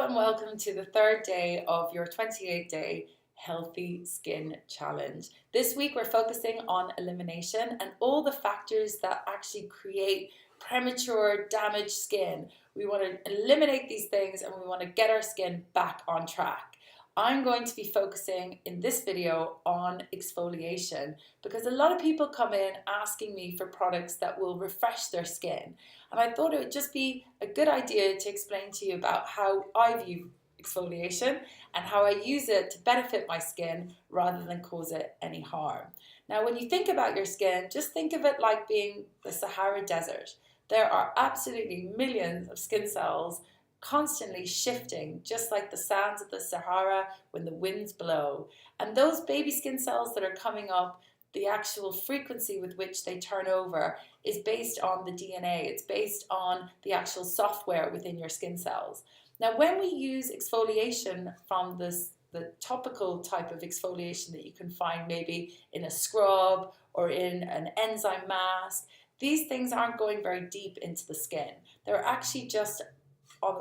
and welcome to the third day of your 28-day Healthy Skin Challenge. This week we're focusing on elimination and all the factors that actually create premature damaged skin. We want to eliminate these things and we want to get our skin back on track. I'm going to be focusing in this video on exfoliation because a lot of people come in asking me for products that will refresh their skin. And I thought it would just be a good idea to explain to you about how I view exfoliation and how I use it to benefit my skin rather than cause it any harm. Now, when you think about your skin, just think of it like being the Sahara Desert. There are absolutely millions of skin cells constantly shifting, just like the sands of the Sahara when the winds blow. And those baby skin cells that are coming up, the actual frequency with which they turn over is based on the DNA. It's based on the actual software within your skin cells. Now, when we use exfoliation from the topical type of exfoliation that you can find maybe in a scrub or in an enzyme mask, these things aren't going very deep into the skin. They're actually just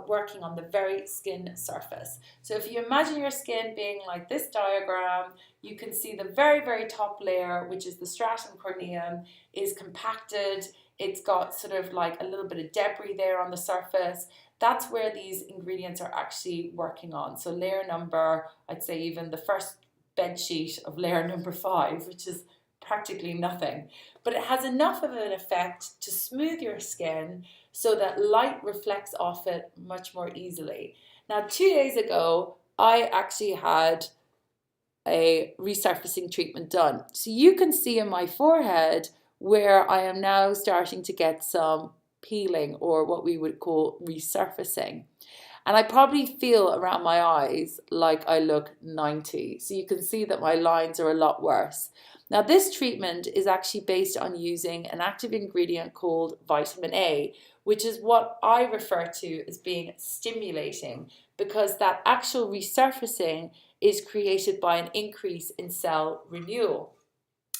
working on the very skin surface. So if you imagine your skin being like this diagram, you can see the very, very top layer, which is the stratum corneum, is compacted. It's got sort of like a little bit of debris there on the surface. That's where these ingredients are actually working on. So layer number, I'd say even the first bed sheet of layer number 5, which is practically nothing. But it has enough of an effect to smooth your skin so that light reflects off it much more easily. Now, 2 days ago, I actually had a resurfacing treatment done. So you can see in my forehead where I am now starting to get some peeling, or what we would call resurfacing. And I probably feel around my eyes like I look 90. So you can see that my lines are a lot worse. Now, this treatment is actually based on using an active ingredient called vitamin A, which is what I refer to as being stimulating, because that actual resurfacing is created by an increase in cell renewal.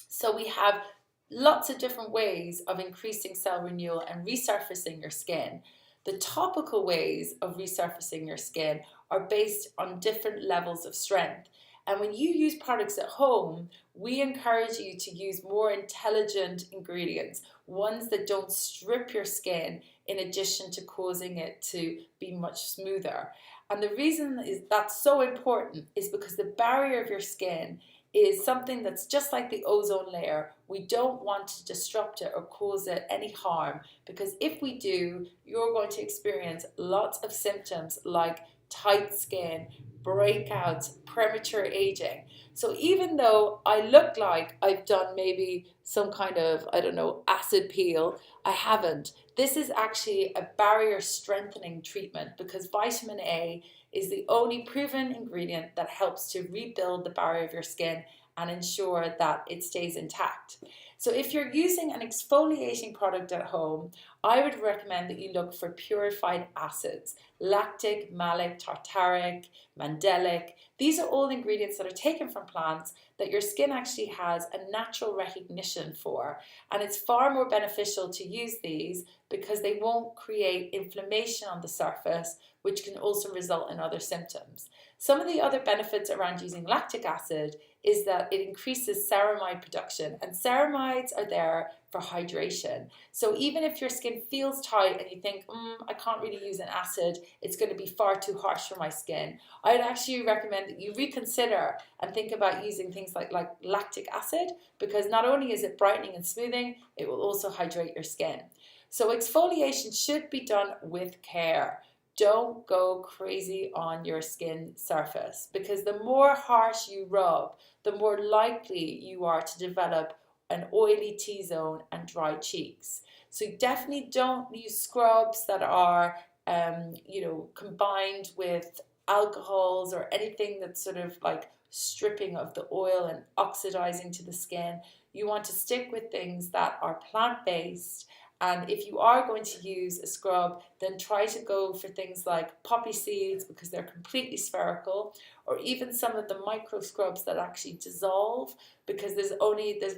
So we have lots of different ways of increasing cell renewal and resurfacing your skin. The topical ways of resurfacing your skin are based on different levels of strength. And when you use products at home, we encourage you to use more intelligent ingredients, ones that don't strip your skin in addition to causing it to be much smoother. And the reason is that's so important is because the barrier of your skin is something that's just like the ozone layer. We don't want to disrupt it or cause it any harm, because if we do, you're going to experience lots of symptoms like tight skin, breakouts, premature aging. So even though I look like I've done maybe some kind of, I don't know, acid peel, I haven't. This is actually a barrier strengthening treatment because vitamin A is the only proven ingredient that helps to rebuild the barrier of your skin and ensure that it stays intact. So if you're using an exfoliating product at home, I would recommend that you look for purified acids: lactic, malic, tartaric, mandelic. These are all ingredients that are taken from plants that your skin actually has a natural recognition for. And it's far more beneficial to use these because they won't create inflammation on the surface, which can also result in other symptoms. Some of the other benefits around using lactic acid is that it increases ceramide production, and ceramides are there for hydration. So even if your skin feels tight and you think, I can't really use an acid, it's going to be far too harsh for my skin, I'd actually recommend that you reconsider and think about using things like lactic acid, because not only is it brightening and smoothing, it will also hydrate your skin. So exfoliation should be done with care. Don't go crazy on your skin surface, because the more harsh you rub, the more likely you are to develop an oily T-zone and dry cheeks. So definitely don't use scrubs that are combined with alcohols or anything that's sort of like stripping of the oil and oxidizing to the skin. You want to stick with things that are plant-based. And if you are going to use a scrub, then try to go for things like poppy seeds, because they're completely spherical, or even some of the micro scrubs that actually dissolve, because there's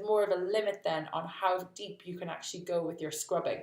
more of a limit then on how deep you can actually go with your scrubbing.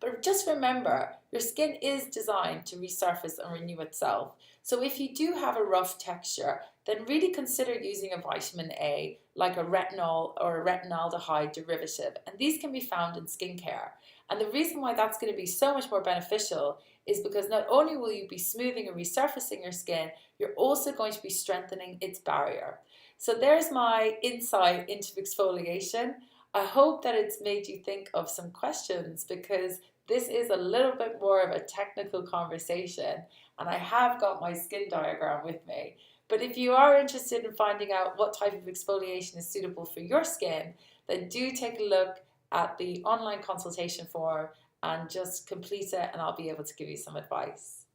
But just remember, your skin is designed to resurface and renew itself. So if you do have a rough texture, then really consider using a vitamin A, like a retinol or a retinaldehyde derivative. And these can be found in skincare. And the reason why that's going to be so much more beneficial is because not only will you be smoothing and resurfacing your skin, you're also going to be strengthening its barrier. So there's my insight into exfoliation. I hope that it's made you think of some questions, because this is a little bit more of a technical conversation and I have got my skin diagram with me. But if you are interested in finding out what type of exfoliation is suitable for your skin, then do take a look at the online consultation form and just complete it, and I'll be able to give you some advice.